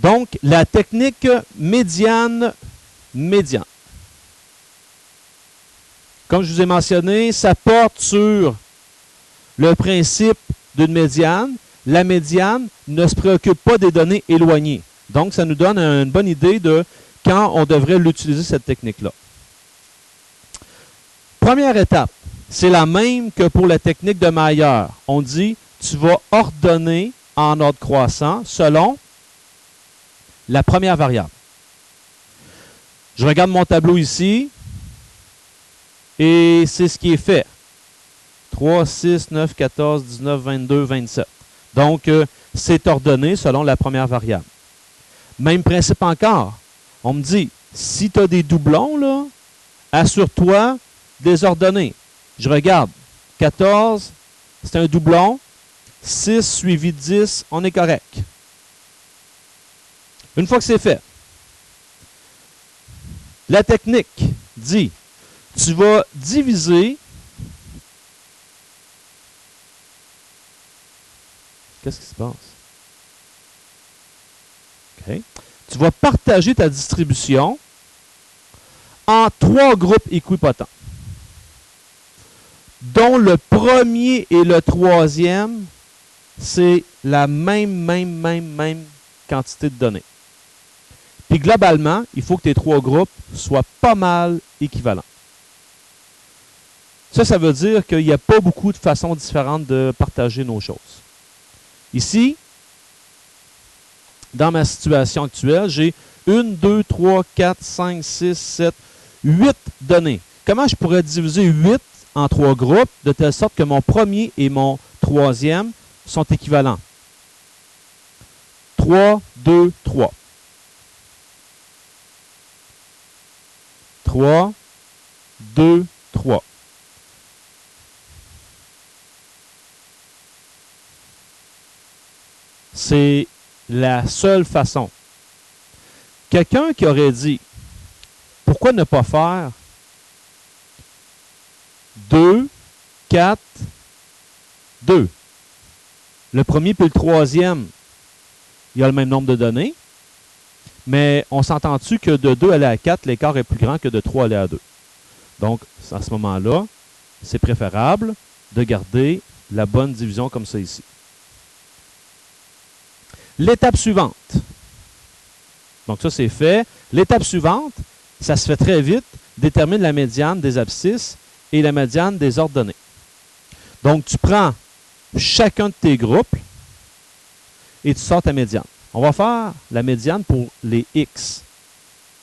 Donc, la technique médiane-médiane. Comme je vous ai mentionné, ça porte sur le principe d'une médiane. La médiane ne se préoccupe pas des données éloignées. Donc, ça nous donne une bonne idée de quand on devrait l'utiliser, cette technique-là. Première étape, c'est la même que pour la technique de Mayer. On dit, tu vas ordonner en ordre croissant selon la première variable. Je regarde mon tableau ici et c'est ce qui est fait. 3, 6, 9, 14, 19, 22, 27. Donc, c'est ordonné selon la première variable. Même principe encore. On me dit, si tu as des doublons, là, assure-toi de les ordonner. Je regarde. 14, c'est un doublon. 6 suivi de 10, on est correct. Une fois que c'est fait, la technique dit, tu vas diviser. Qu'est-ce qui se passe? Okay. Tu vas partager ta distribution en 3 groupes équipotents, dont le premier et le troisième, c'est la même quantité de données. Puis globalement, il faut que tes 3 groupes soient pas mal équivalents. Ça veut dire qu'il n'y a pas beaucoup de façons différentes de partager nos choses. Ici, dans ma situation actuelle, j'ai 1, 2, 3, 4, 5, 6, 7, 8 données. Comment je pourrais diviser 8 en 3 groupes de telle sorte que mon premier et mon troisième sont équivalents? 3, 2, 3. 3, 2, 3. C'est la seule façon. Quelqu'un qui aurait dit, pourquoi ne pas faire 2, 4, 2? Le premier puis le troisième, il y a le même nombre de données, mais on s'entend-tu que de 2 aller à 4, l'écart est plus grand que de 3 aller à 2? Donc, à ce moment-là, c'est préférable de garder la bonne division comme ça ici. L'étape suivante. Donc ça, c'est fait. L'étape suivante, ça se fait très vite, détermine la médiane des abscisses et la médiane des ordonnées. Donc, tu prends chacun de tes groupes et tu sors ta médiane. On va faire la médiane pour les X.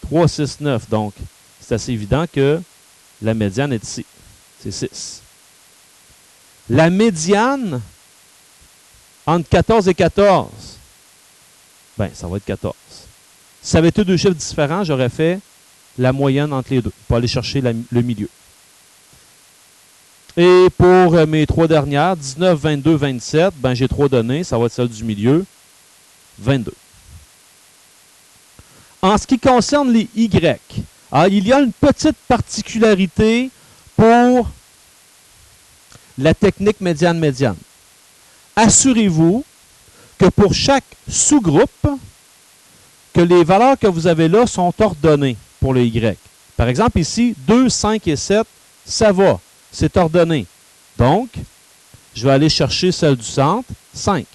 3, 6, 9. Donc, c'est assez évident que la médiane est ici. C'est 6. La médiane entre 14 et 14, ben, ça va être 14. Si ça avait été 2 chiffres différents, j'aurais fait la moyenne entre les deux pour aller chercher le milieu. Et pour mes 3 dernières, 19, 22, 27, ben, j'ai 3 données, ça va être celle du milieu, 22. En ce qui concerne les Y, alors, il y a une petite particularité pour la technique médiane-médiane. Assurez-vous que pour chaque sous-groupe, que les valeurs que vous avez là sont ordonnées pour le Y. Par exemple, ici, 2, 5 et 7, ça va, c'est ordonné. Donc, je vais aller chercher celle du centre, 5.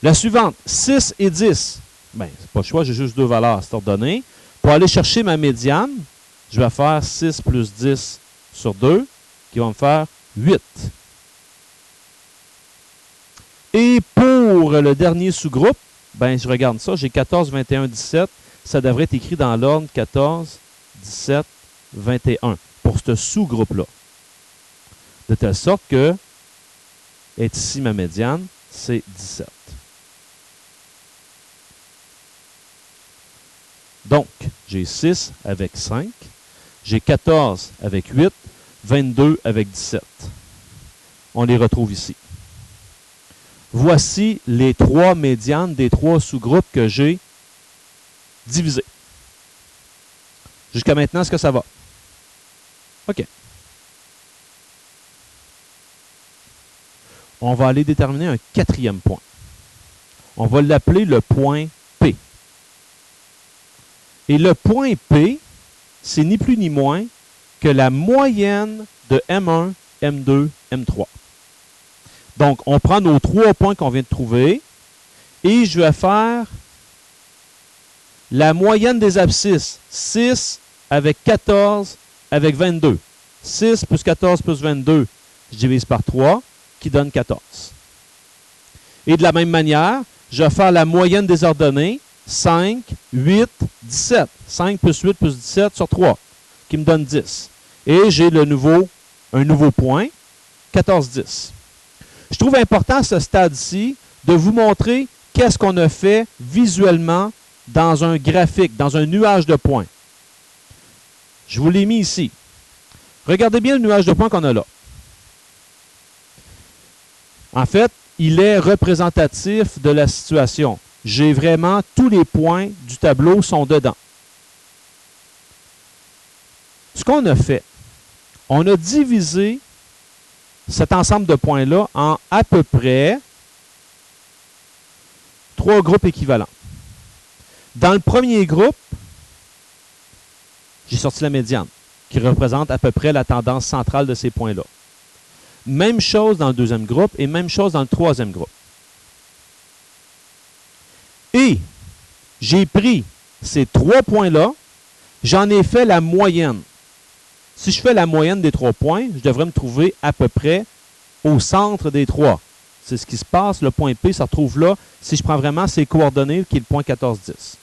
La suivante, 6 et 10. Bien, c'est pas le choix, j'ai juste 2 valeurs, c'est ordonné. Pour aller chercher ma médiane, je vais faire 6 plus 10 sur 2, qui va me faire 8. Et pour le dernier sous-groupe, ben, je regarde ça, j'ai 14, 21, 17. Ça devrait être écrit dans l'ordre 14, 17, 21 pour ce sous-groupe-là. De telle sorte que, est ici ma médiane, c'est 17. Donc, j'ai 6 avec 5, j'ai 14 avec 8, 22 avec 17. On les retrouve ici. Voici les 3 médianes des 3 sous-groupes que j'ai divisés. Jusqu'à maintenant, est-ce que ça va? OK. On va aller déterminer un 4e point. On va l'appeler le point P. Et le point P, c'est ni plus ni moins que la moyenne de M1, M2, M3. Donc, on prend nos 3 points qu'on vient de trouver et je vais faire la moyenne des abscisses. 6 avec 14 avec 22. 6 plus 14 plus 22, je divise par 3, qui donne 14. Et de la même manière, je vais faire la moyenne des ordonnées. 5, 8, 17. 5 plus 8 plus 17 sur 3, qui me donne 10. Et j'ai un nouveau point, 14, 10. Je trouve important à ce stade-ci de vous montrer qu'est-ce qu'on a fait visuellement dans un graphique, dans un nuage de points. Je vous l'ai mis ici. Regardez bien le nuage de points qu'on a là. En fait, il est représentatif de la situation. J'ai vraiment tous les points du tableau sont dedans. Ce qu'on a fait, on a divisé cet ensemble de points-là en à peu près 3 groupes équivalents. Dans le premier groupe, j'ai sorti la médiane, qui représente à peu près la tendance centrale de ces points-là. Même chose dans le deuxième groupe et même chose dans le troisième groupe. Et j'ai pris ces 3 points-là, j'en ai fait la moyenne. Si je fais la moyenne des 3 points, je devrais me trouver à peu près au centre des 3. C'est ce qui se passe. Le point P se retrouve là si je prends vraiment ses coordonnées, qui est le point 14, 10.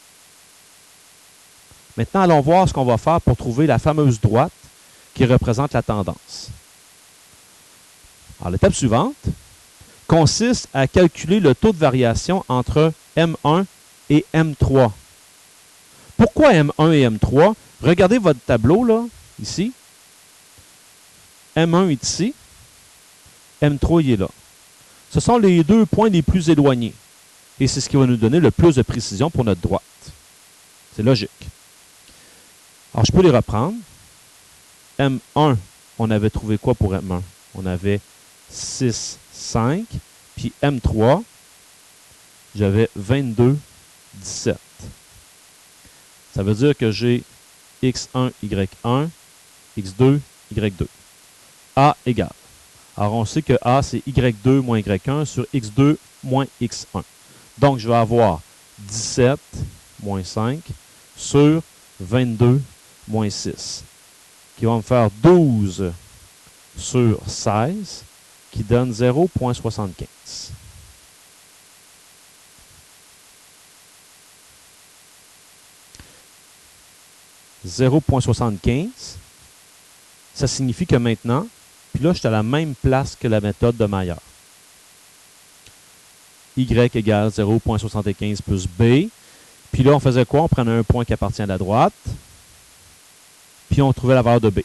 Maintenant, allons voir ce qu'on va faire pour trouver la fameuse droite qui représente la tendance. Alors, l'étape suivante consiste à calculer le taux de variation entre M1 et M3. Pourquoi M1 et M3? Regardez votre tableau, là, ici. M1 est ici. M3 il est là. Ce sont les 2 points les plus éloignés. Et c'est ce qui va nous donner le plus de précision pour notre droite. C'est logique. Alors, je peux les reprendre. M1, on avait trouvé quoi pour M1? On avait 6, 5. Puis M3, j'avais 22, 17. Ça veut dire que j'ai X1, Y1, X2, Y2. A égale. Alors, on sait que A, c'est Y2 moins Y1 sur X2 moins X1. Donc, je vais avoir 17 moins 5 sur 22 moins 6, qui va me faire 12 sur 16, qui donne 0,75. « 0,75 », ça signifie que maintenant, puis là, je suis à la même place que la méthode de Maillard. Y égale 0,75 plus B. Puis là, on faisait quoi? On prenait un point qui appartient à la droite, puis on trouvait la valeur de B.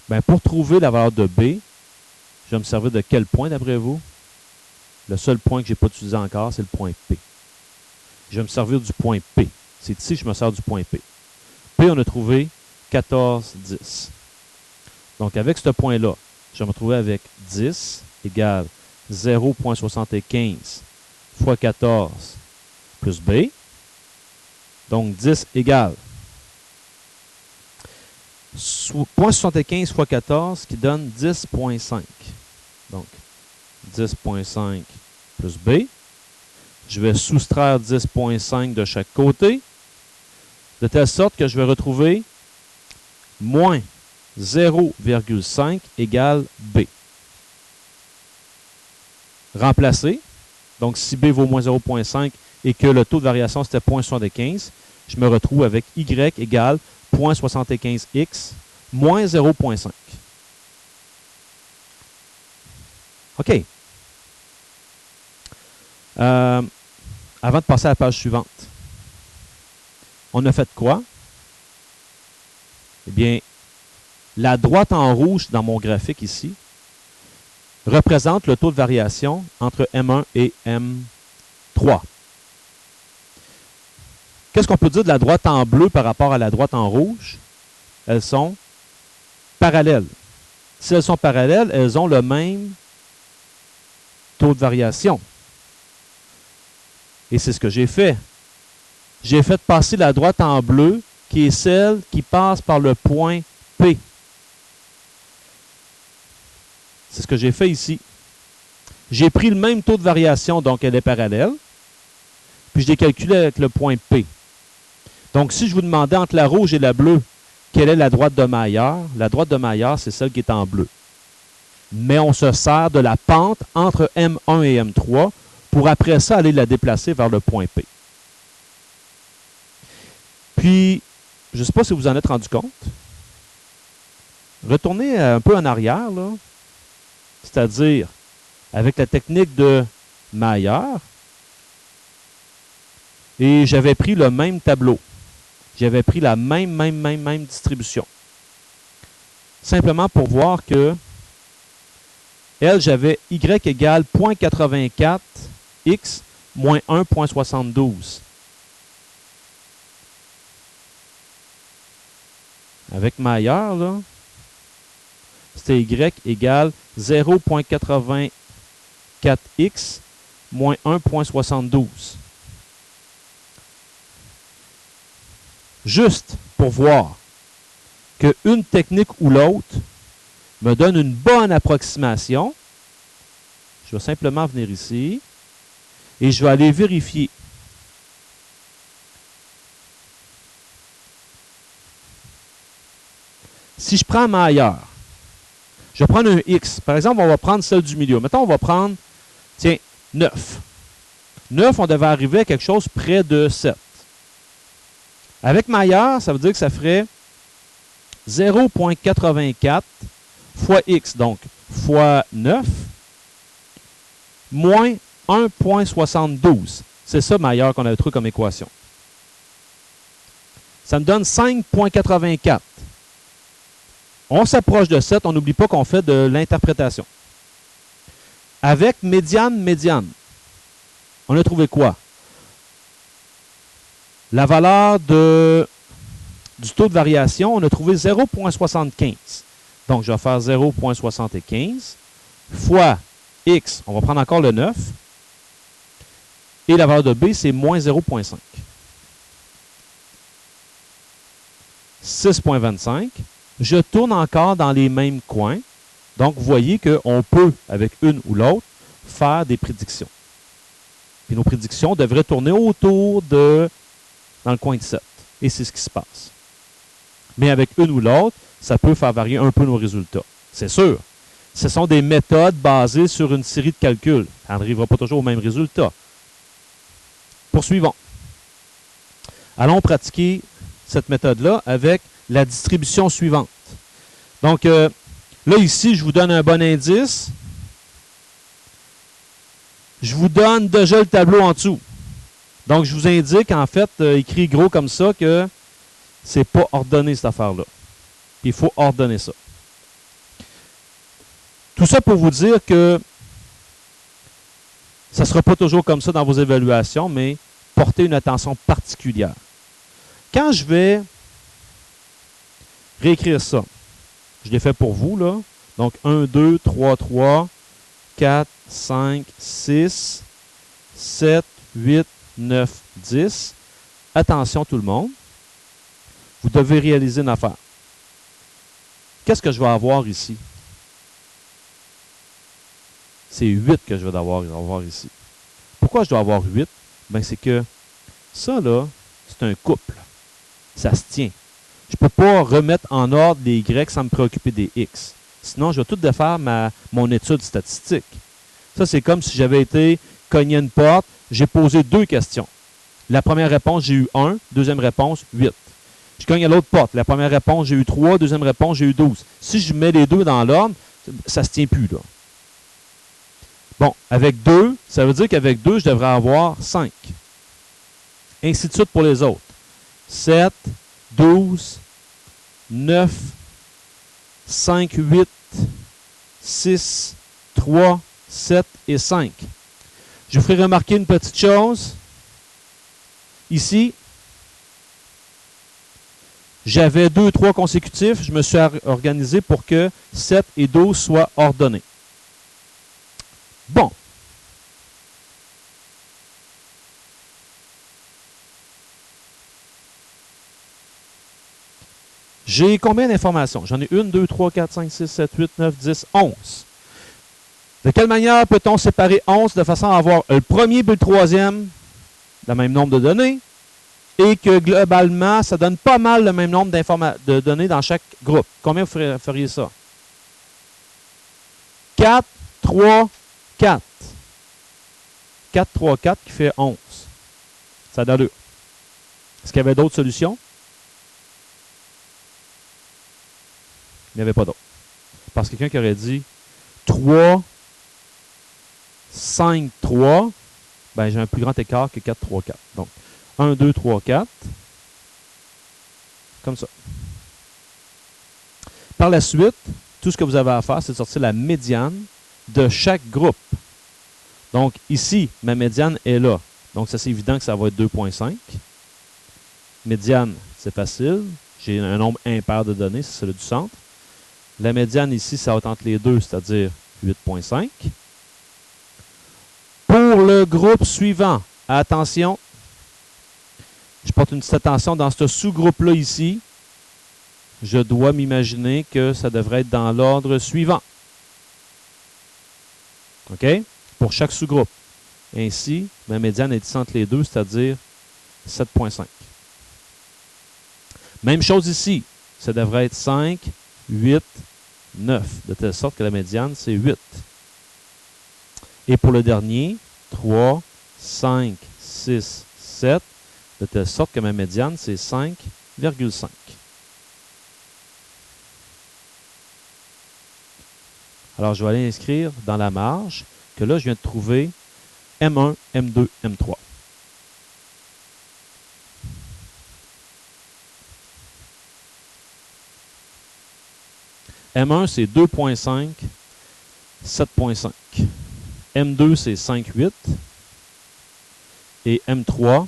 Bien, pour trouver la valeur de B, je vais me servir de quel point d'après vous? Le seul point que je n'ai pas utilisé encore, c'est le point P. Je vais me servir du point P. C'est ici que je me sers du point P. P, on a trouvé 14, 10. Donc, avec ce point-là, je vais me retrouver avec 10 égale 0,75 fois 14 plus B. Donc, 10 égale 0,75 fois 14 qui donne 10,5. Donc, 10,5 plus B. Je vais soustraire 10,5 de chaque côté, de telle sorte que je vais retrouver moins 0,5 égale B. Remplacer. Donc, si B vaut moins 0,5 et que le taux de variation, c'était 0,75, je me retrouve avec Y égale 0,75x moins 0,5. OK. Avant de passer à la page suivante, on a fait quoi? Eh bien, la droite en rouge dans mon graphique ici représente le taux de variation entre M1 et M3. Qu'est-ce qu'on peut dire de la droite en bleu par rapport à la droite en rouge? Elles sont parallèles. Si elles sont parallèles, elles ont le même taux de variation. Et c'est ce que j'ai fait. J'ai fait passer la droite en bleu, qui est celle qui passe par le point P. C'est ce que j'ai fait ici. J'ai pris le même taux de variation, donc elle est parallèle, puis je l'ai calculé avec le point P. Donc, si je vous demandais entre la rouge et la bleue, quelle est la droite de la droite de Maillard, c'est celle qui est en bleu. Mais on se sert de la pente entre M1 et M3 pour après ça aller la déplacer vers le point P. Puis, je ne sais pas si vous en êtes rendu compte. Retournez un peu en arrière, là. C'est-à-dire, avec la technique de Maillard, et j'avais pris le même tableau. J'avais pris la même distribution. Simplement pour voir que elle, j'avais y égale 0.84 x moins 1.72. Avec Maillard, là, c'était y égale 0.84x moins 1.72. Juste pour voir qu'une technique ou l'autre me donne une bonne approximation, je vais simplement venir ici et je vais aller vérifier. Si je prends Maillard, je vais prendre un X. Par exemple, on va prendre celle du milieu. Mettons, on va prendre, tiens, 9. 9, on devait arriver à quelque chose près de 7. Avec Maillard, ça veut dire que ça ferait 0.84 fois X, donc fois 9, moins 1.72. C'est ça, Maillard, qu'on avait trouvé comme équation. Ça me donne 5.84. On s'approche de 7, on n'oublie pas qu'on fait de l'interprétation. Avec médiane, on a trouvé quoi? La valeur du taux de variation, on a trouvé 0.75. Donc, je vais faire 0.75 fois X, on va prendre encore le 9, et la valeur de B, c'est moins 0.5. 6.25. Je tourne encore dans les mêmes coins. Donc, vous voyez qu'on peut, avec une ou l'autre, faire des prédictions. Puis nos prédictions devraient tourner autour de, dans le coin de 7. Et c'est ce qui se passe. Mais avec une ou l'autre, ça peut faire varier un peu nos résultats. C'est sûr. Ce sont des méthodes basées sur une série de calculs. Ça n'arrivera pas toujours au même résultat. Poursuivons. Allons pratiquer cette méthode-là avec la distribution suivante. Donc, là, ici, je vous donne un bon indice. Je vous donne déjà le tableau en dessous. Donc, je vous indique, en fait, écrit gros comme ça, que c'est pas ordonné, cette affaire-là. Il faut ordonner ça. Tout ça pour vous dire que ça ne sera pas toujours comme ça dans vos évaluations, mais portez une attention particulière. Quand je vais réécrire ça, je l'ai fait pour vous, là. Donc, 1, 2, 3, 3, 4, 5, 6, 7, 8, 9, 10. Attention tout le monde. Vous devez réaliser une affaire. Qu'est-ce que je vais avoir ici? C'est 8 que je vais avoir ici. Pourquoi je dois avoir 8? Ben, c'est que ça, là, c'est un couple. Ça se tient. Je ne peux pas remettre en ordre les Y sans me préoccuper des X. Sinon, je vais tout défaire mon étude statistique. Ça, c'est comme si j'avais été cogner une porte, j'ai posé 2 questions. La première réponse, j'ai eu 1. Deuxième réponse, 8. Je cogne à l'autre porte. La première réponse, j'ai eu 3. Deuxième réponse, j'ai eu 12. Si je mets les deux dans l'ordre, ça ne se tient plus, là. Bon, avec 2, ça veut dire qu'avec 2, je devrais avoir 5. Ainsi de suite pour les autres. 7, 12, 9, 5, 8, 6, 3, 7 et 5. Je vous ferai remarquer une petite chose. Ici, j'avais 2 et 3 consécutifs. Je me suis organisé pour que 7 et 12 soient ordonnés. Bon. J'ai combien d'informations? J'en ai 1, 2, 3, 4, 5, 6, 7, 8, 9, 10, 11. De quelle manière peut-on séparer 11 de façon à avoir le premier et le troisième, le même nombre de données, et que globalement, ça donne pas mal le même nombre de données dans chaque groupe? Combien vous feriez ça? 4, 3, 4. 4, 3, 4 qui fait 11. Ça donne 2. Est-ce qu'il y avait d'autres solutions? Il n'y avait pas d'autres. Parce que quelqu'un qui aurait dit 3, 5, 3, ben j'ai un plus grand écart que 4, 3, 4. Donc, 1, 2, 3, 4. Comme ça. Par la suite, tout ce que vous avez à faire, c'est de sortir la médiane de chaque groupe. Donc, ici, ma médiane est là. Donc, ça, c'est évident que ça va être 2,5. Médiane, c'est facile. J'ai un nombre impair de données, c'est celui du centre. La médiane ici, ça va être entre les deux, c'est-à-dire 8,5. Pour le groupe suivant, attention, je porte une petite attention dans ce sous-groupe-là ici. Je dois m'imaginer que ça devrait être dans l'ordre suivant. OK? Pour chaque sous-groupe. Ainsi, ma médiane est ici entre les deux, c'est-à-dire 7,5. Même chose ici. Ça devrait être 5, 8, 9. De telle sorte que la médiane, c'est 8. Et pour le dernier, 3, 5, 6, 7. De telle sorte que ma médiane, c'est 5,5. Alors, je vais aller inscrire dans la marge que là, je viens de trouver M1, M2, M3. M1, c'est 2,5, 7,5. M2, c'est 5,8. Et M3,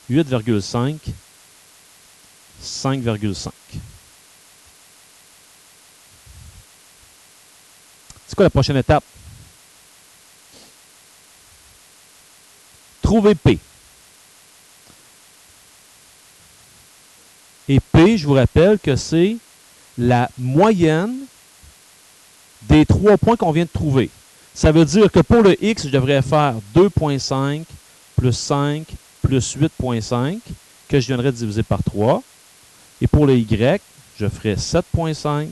8,5, 5,5. C'est quoi la prochaine étape? Trouver P. Et P, je vous rappelle que c'est la moyenne des 3 points qu'on vient de trouver. Ça veut dire que pour le X, je devrais faire 2,5 plus 5 plus 8,5 que je viendrais diviser par 3. Et pour le Y, je ferais 7,5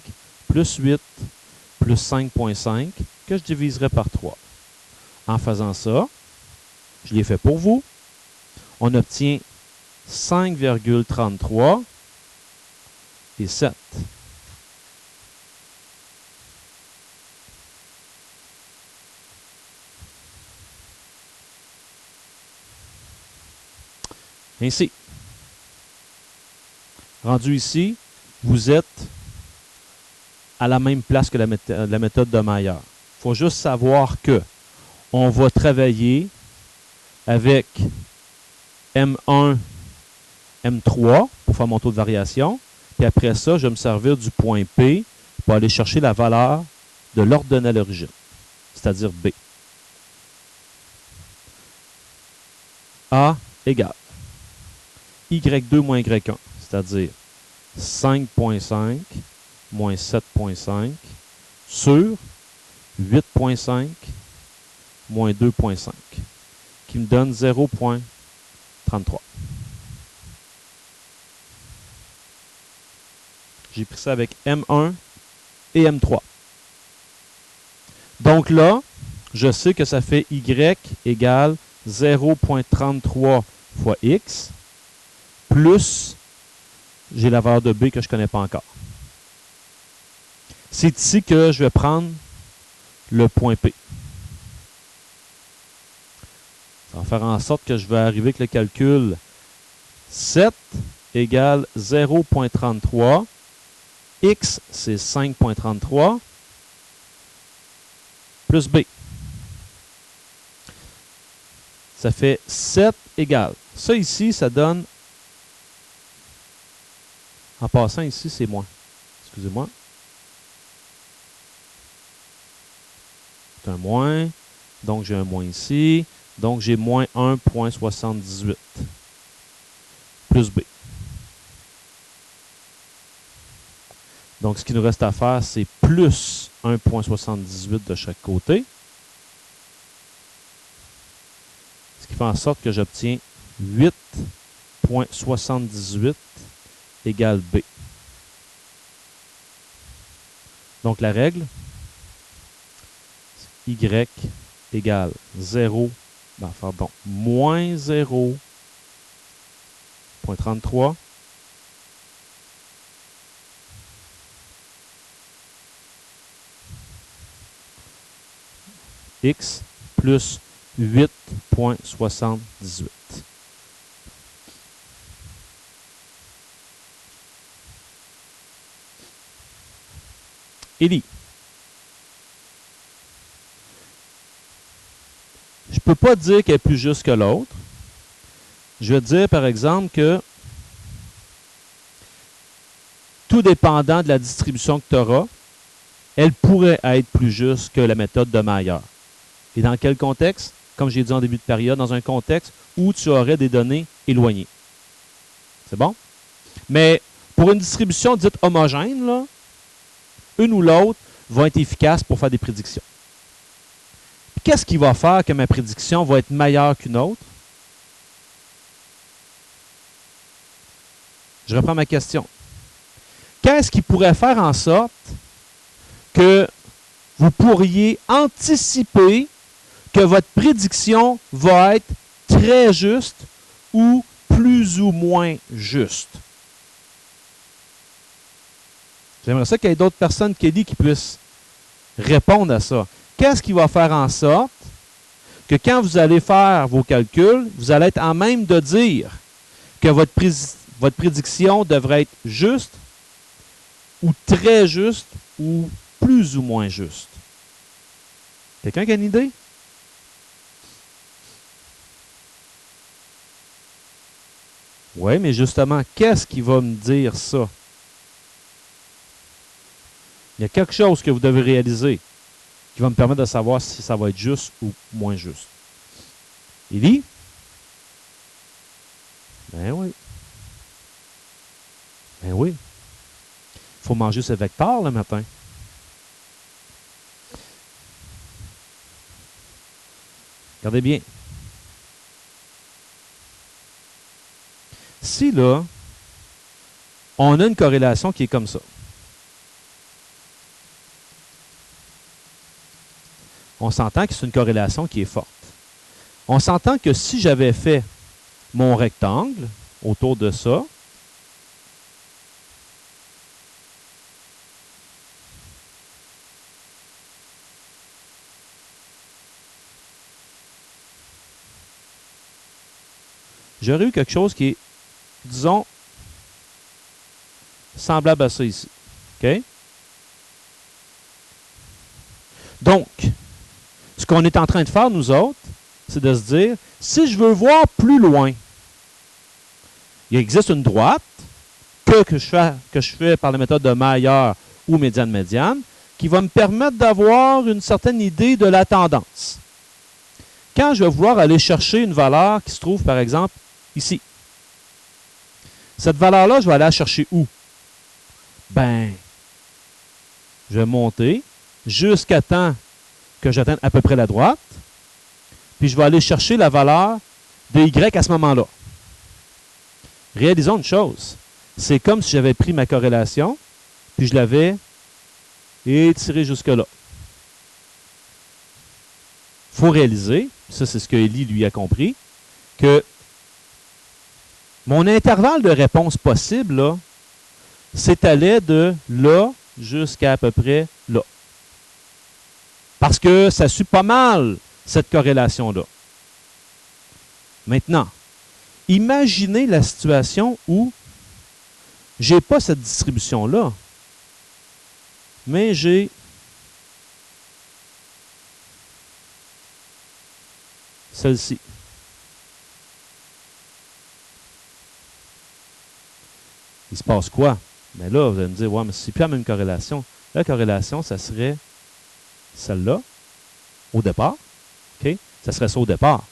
plus 8 plus 5,5 que je diviserai par 3. En faisant ça, je l'ai fait pour vous, on obtient 5,33 et 7. Ainsi, rendu ici, vous êtes à la même place que la méthode de Mayer. Il faut juste savoir que on va travailler avec M1, M3 pour faire mon taux de variation. Puis après ça, je vais me servir du point P pour aller chercher la valeur de l'ordonnée à l'origine, c'est-à-dire B. A égale Y2 moins Y1, c'est-à-dire 5,5 moins 7,5 sur 8,5 moins 2,5, qui me donne 0,33. J'ai pris ça avec M1 et M3. Donc là, je sais que ça fait Y égale 0,33 fois X, plus j'ai la valeur de B que je ne connais pas encore. C'est ici que je vais prendre le point P. Ça va faire en sorte que je vais arriver avec le calcul 7 égale 0,33. X, c'est 5,33 plus B. Ça fait 7 égale. Ça ici, ça donne... En passant ici, c'est moins. Excusez-moi. C'est un moins. Donc, j'ai un moins ici. Donc, j'ai moins 1,78 plus B. Donc, ce qui nous reste à faire, c'est plus 1,78 de chaque côté. Ce qui fait en sorte que j'obtiens 8,78 égale B. Donc, la règle, Y égale 0, moins 0,33 X plus 8,78. Élie. Je ne peux pas dire qu'elle est plus juste que l'autre. Je vais dire, par exemple, que tout dépendant de la distribution que tu auras, elle pourrait être plus juste que la méthode de Mayer. Et dans quel contexte? Comme j'ai dit en début de période, dans un contexte où tu aurais des données éloignées. C'est bon? Mais pour une distribution dite homogène, là, une ou l'autre va être efficace pour faire des prédictions. Qu'est-ce qui va faire que ma prédiction va être meilleure qu'une autre? Je reprends ma question. Qu'est-ce qui pourrait faire en sorte que vous pourriez anticiper que votre prédiction va être très juste ou plus ou moins juste? J'aimerais ça qu'il y ait d'autres personnes, Kelly, qui puissent répondre à ça. Qu'est-ce qui va faire en sorte que quand vous allez faire vos calculs, vous allez être en même de dire que votre prédiction devrait être juste ou très juste ou plus ou moins juste? Quelqu'un qui a une idée? Oui, mais justement, qu'est-ce qui va me dire ça? Il y a quelque chose que vous devez réaliser qui va me permettre de savoir si ça va être juste ou moins juste. Élie? Ben oui. Ben oui. Il faut manger ce vecteur le matin. Regardez bien. Si là, on a une corrélation qui est comme ça. On s'entend que c'est une corrélation qui est forte. On s'entend que si j'avais fait mon rectangle autour de ça, j'aurais eu quelque chose qui est, disons, semblable à ça ici. OK? Donc, ce qu'on est en train de faire, nous autres, c'est de se dire, si je veux voir plus loin, il existe une droite que je fais par la méthode de Mayer ou médiane-médiane, qui va me permettre d'avoir une certaine idée de la tendance. Quand je vais vouloir aller chercher une valeur qui se trouve, par exemple, ici. Cette valeur-là, je vais aller la chercher où? Ben, je vais monter jusqu'à temps que j'atteigne à peu près la droite, puis je vais aller chercher la valeur de Y à ce moment-là. Réalisons une chose. C'est comme si j'avais pris ma corrélation, puis je l'avais étirée jusque-là. Il faut réaliser, ça c'est ce que Élie lui a compris, que mon intervalle de réponse possible, là, s'étalait de là jusqu'à peu près là. Parce que ça suit pas mal cette corrélation-là. Maintenant, imaginez la situation où je n'ai pas cette distribution-là, mais j'ai celle-ci. Il se passe quoi? Mais là, vous allez me dire, ouais, mais c'est plus la même corrélation. La corrélation, ça serait celle-là, au départ. OK? Ça serait ça au départ.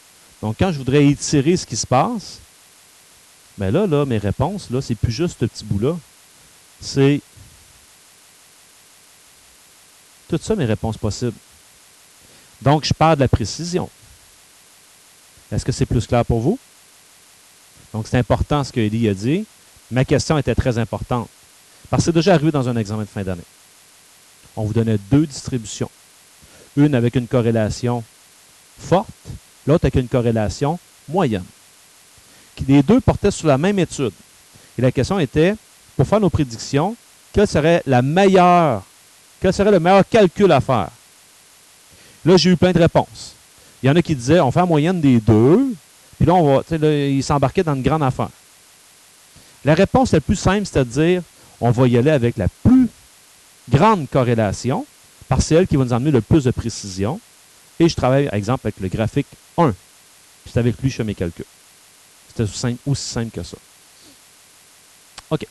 Donc, quand je voudrais étirer ce qui se passe, bien là, mes réponses, là, c'est plus juste ce petit bout-là. C'est Toutes ça, mes réponses possibles. Donc, je perds de la précision. Est-ce que c'est plus clair pour vous? Donc, c'est important ce que Élie a dit. Ma question était très importante. Parce que c'est déjà arrivé dans un examen de fin d'année. On vous donnait 2 distributions. Une avec une corrélation forte, l'autre avec une corrélation moyenne. Les deux portaient sur la même étude. Et la question était, pour faire nos prédictions, quel serait le meilleur calcul à faire? Là, j'ai eu plein de réponses. Il y en a qui disaient, on fait la moyenne des deux, puis là, ils s'embarquaient dans une grande affaire. La réponse la plus simple, c'est-à-dire, on va y aller avec la plus grande corrélation, parce que c'est elle qui va nous amener le plus de précision. Et je travaille, par exemple, avec le graphique 1. Puis c'est avec lui que je fais mes calculs. C'était aussi simple que ça. OK.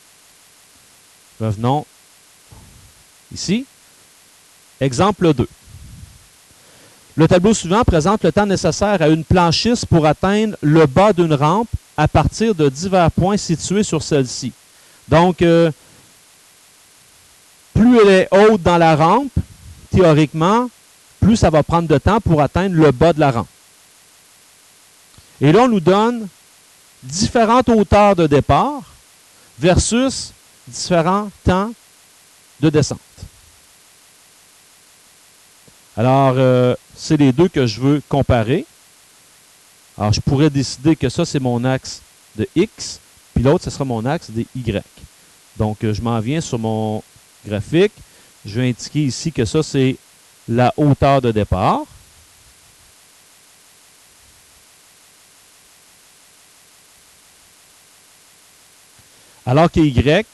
Revenons ici. Exemple 2. Le tableau suivant présente le temps nécessaire à une planchiste pour atteindre le bas d'une rampe à partir de divers points situés sur celle-ci. Donc, plus elle est haute dans la rampe, théoriquement, plus ça va prendre de temps pour atteindre le bas de la rampe. Et là, on nous donne différentes hauteurs de départ versus différents temps de descente. Alors, c'est les deux que je veux comparer. Alors, je pourrais décider que ça, c'est mon axe de X, puis l'autre, ce sera mon axe de Y. Donc, je m'en viens sur mon graphique. Je vais indiquer ici que ça, c'est la hauteur de départ. Alors que Y,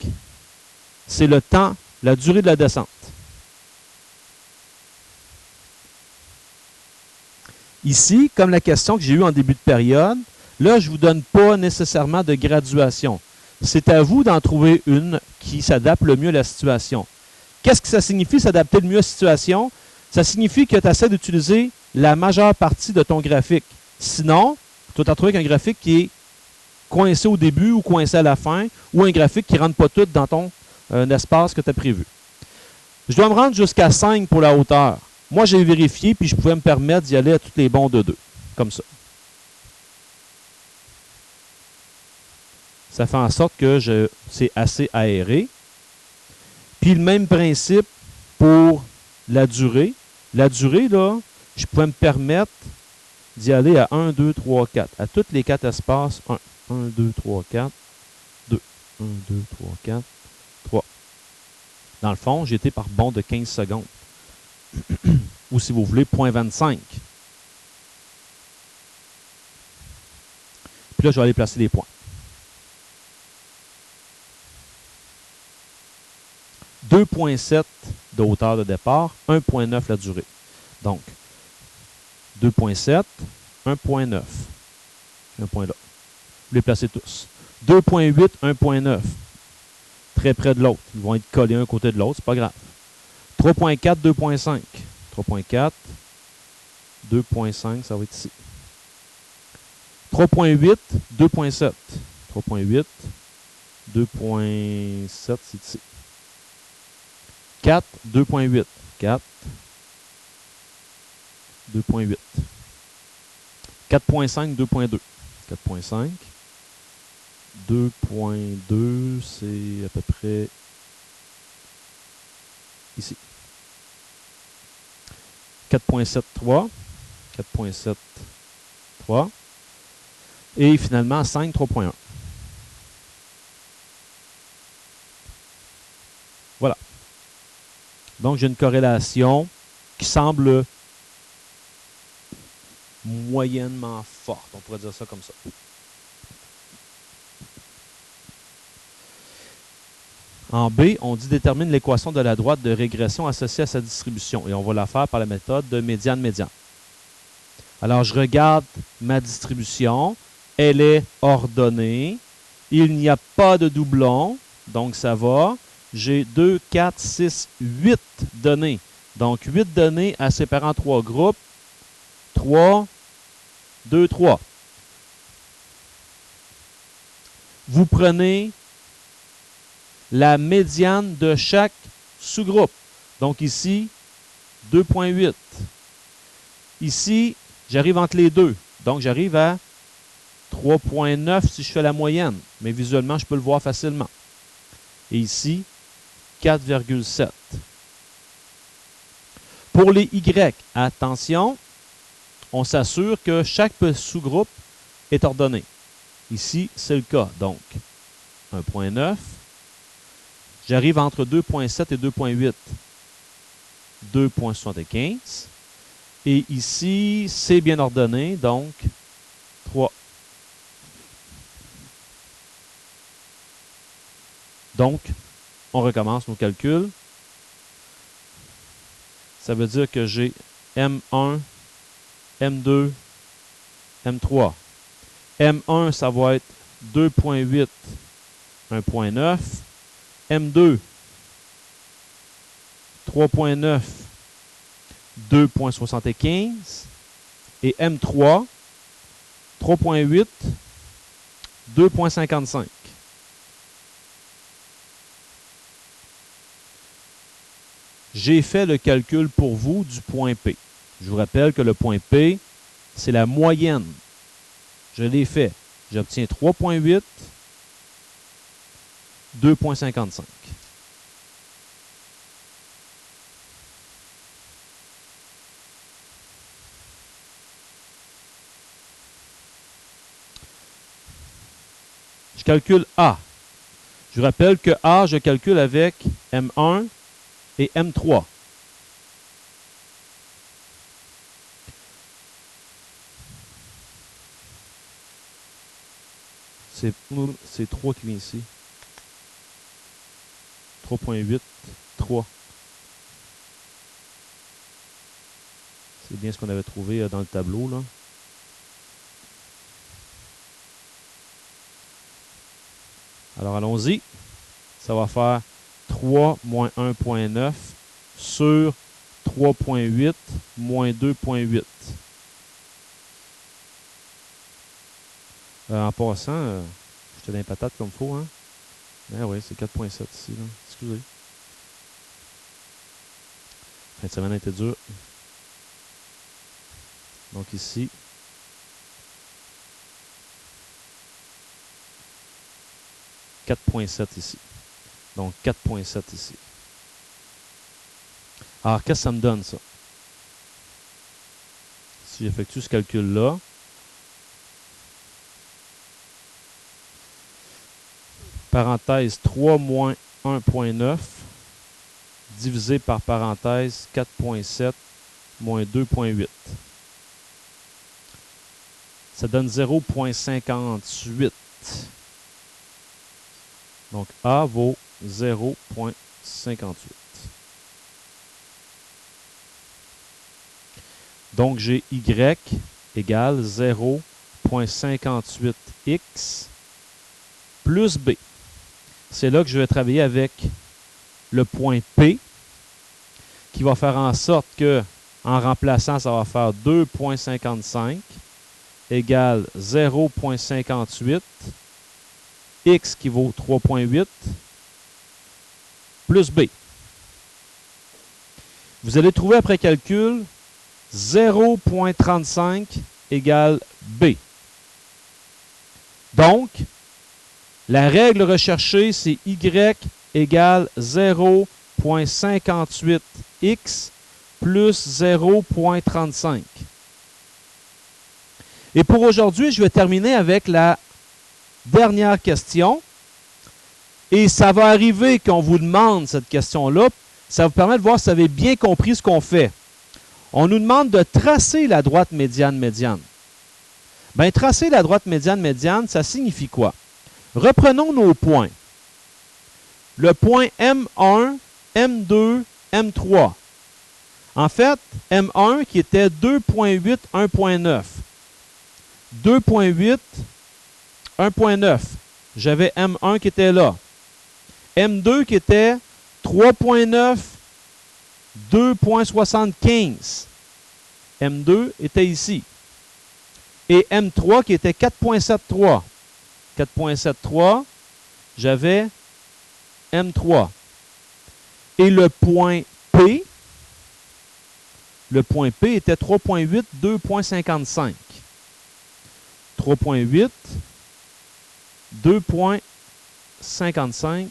c'est le temps, la durée de la descente. Ici, comme la question que j'ai eue en début de période, là, je ne vous donne pas nécessairement de graduation. C'est à vous d'en trouver une qui s'adapte le mieux à la situation. Qu'est-ce que ça signifie, s'adapter le mieux à la situation? Ça signifie que tu essaies d'utiliser la majeure partie de ton graphique. Sinon, tu vas te retrouver avec un graphique qui est coincé au début ou coincé à la fin, ou un graphique qui ne rentre pas tout dans ton espace que tu as prévu. Je dois me rendre jusqu'à 5 pour la hauteur. Moi, j'ai vérifié, puis je pouvais me permettre d'y aller à tous les bons de 2, comme ça. Ça fait en sorte que c'est assez aéré. Puis le même principe pour la durée. La durée, là, je pouvais me permettre d'y aller à 1, 2, 3, 4. À tous les 4 espaces, 1, 2, 3, 4, 2, 1, 2, 3, 4, 3. Dans le fond, j'ai été par bond de 15 secondes. Ou si vous voulez, 0.25. Puis là, je vais aller placer les points. 2.7 de hauteur de départ, 1.9 la durée. Donc, 2.7, 1.9. Un point là. Vous les placez tous. 2.8, 1.9. Très près de l'autre. Ils vont être collés un côté de l'autre, c'est pas grave. 3.4, 2.5. 3.4, 2.5, ça va être ici. 3.8, 2.7. 3.8, 2.7, c'est ici. 4, 2.8. 4, 2.8. 4.5, 2.2. 4.5. 2.2, c'est à peu près ici. 4.7, 3. 4.7, 3. Et finalement, 5, 3.1. Voilà. Donc, j'ai une corrélation qui semble moyennement forte. On pourrait dire ça comme ça. En B, on dit détermine l'équation de la droite de régression associée à sa distribution. Et on va la faire par la méthode de médiane-médiane. Alors, je regarde ma distribution. Elle est ordonnée. Il n'y a pas de doublon. Donc, ça va. J'ai 2, 4, 6, 8 données. Donc, 8 données à séparer en 3 groupes. 3, 2, 3. Vous prenez la médiane de chaque sous-groupe. Donc ici, 2,8. Ici, j'arrive entre les deux. Donc, j'arrive à 3,9 si je fais la moyenne. Mais visuellement, je peux le voir facilement. Et ici, 4,7. Pour les Y, attention, on s'assure que chaque sous-groupe est ordonné. Ici, c'est le cas. Donc, 1,9. J'arrive entre 2,7 et 2,8. 2,75. Et ici, c'est bien ordonné, donc 3. Donc, on recommence nos calculs. Ça veut dire que j'ai M1, M2, M3. M1, ça va être 2,8, 1,9. M2, 3,9, 2,75. Et M3, 3,8, 2,55. J'ai fait le calcul pour vous du point P. Je vous rappelle que le point P, c'est la moyenne. Je l'ai fait. J'obtiens 3,8, 2,55. Je calcule A. Je vous rappelle que A, je calcule avec M1 et M3. C'est 3 qui vient ici. 3,8, 3. C'est bien ce qu'on avait trouvé dans le tableau, là. Alors, allons-y. Ça va faire 3 moins 1,9 sur 3,8 moins 2,8. En passant, j'étais dans les patates comme il faut, hein? Ah oui, c'est 4,7 ici, là. Excusez. Fin de semaine a été dure. Donc ici, 4,7 ici. Donc 4,7 ici. Alors, qu'est-ce que ça me donne, ça? Si j'effectue ce calcul-là, parenthèse 3 moins 1,9 divisé par parenthèse 4,7 moins 2,8. Ça donne 0,58. Donc, A vaut 0,58. Donc, j'ai Y égale 0,58X plus B. C'est là que je vais travailler avec le point P qui va faire en sorte que, en remplaçant, ça va faire 2,55 égale 0,58 X qui vaut 3,8 plus B. Vous allez trouver après calcul 0,35 égale B. Donc, la règle recherchée, c'est Y égale 0,58X plus 0,35. Et pour aujourd'hui, je vais terminer avec la dernière question. Et ça va arriver qu'on vous demande cette question-là. Ça vous permet de voir si vous avez bien compris ce qu'on fait. On nous demande de tracer la droite médiane-médiane. Bien, tracer la droite médiane-médiane, ça signifie quoi? Reprenons nos points. Le point M1, M2, M3. En fait, M1 qui était 2,8, 1,9. 2,8, 1,9. J'avais M1 qui était là. M2 qui était 3,9, 2,75. M2 était ici. Et M3 qui était 4,73. 4,73, j'avais M3. Et le point P, le point P était 3.8, 2.55. 3.8, 2.55,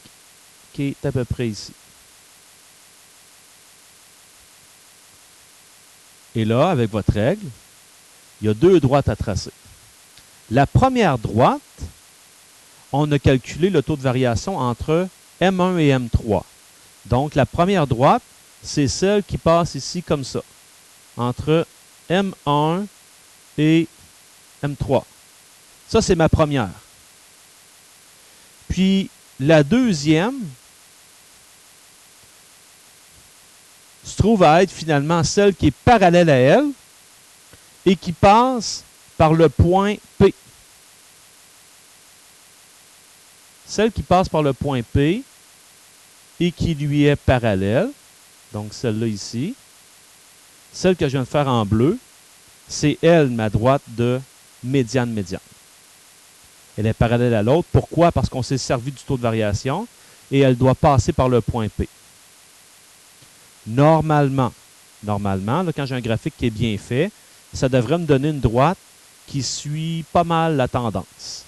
qui est à peu près ici. Et là, avec votre règle, il y a deux droites à tracer. La première droite, on a calculé le taux de variation entre M1 et M3. Donc, la première droite, c'est celle qui passe ici comme ça, entre M1 et M3. Ça, c'est ma première. Puis, la deuxième se trouve à être finalement celle qui est parallèle à elle et qui passe par le point P. Celle qui passe par le point P et qui lui est parallèle, donc celle-là ici, celle que je viens de faire en bleu, c'est elle, ma droite de médiane-médiane. Elle est parallèle à l'autre. Pourquoi? Parce qu'on s'est servi du taux de variation et elle doit passer par le point P. Normalement, là, quand j'ai un graphique qui est bien fait, ça devrait me donner une droite qui suit pas mal la tendance.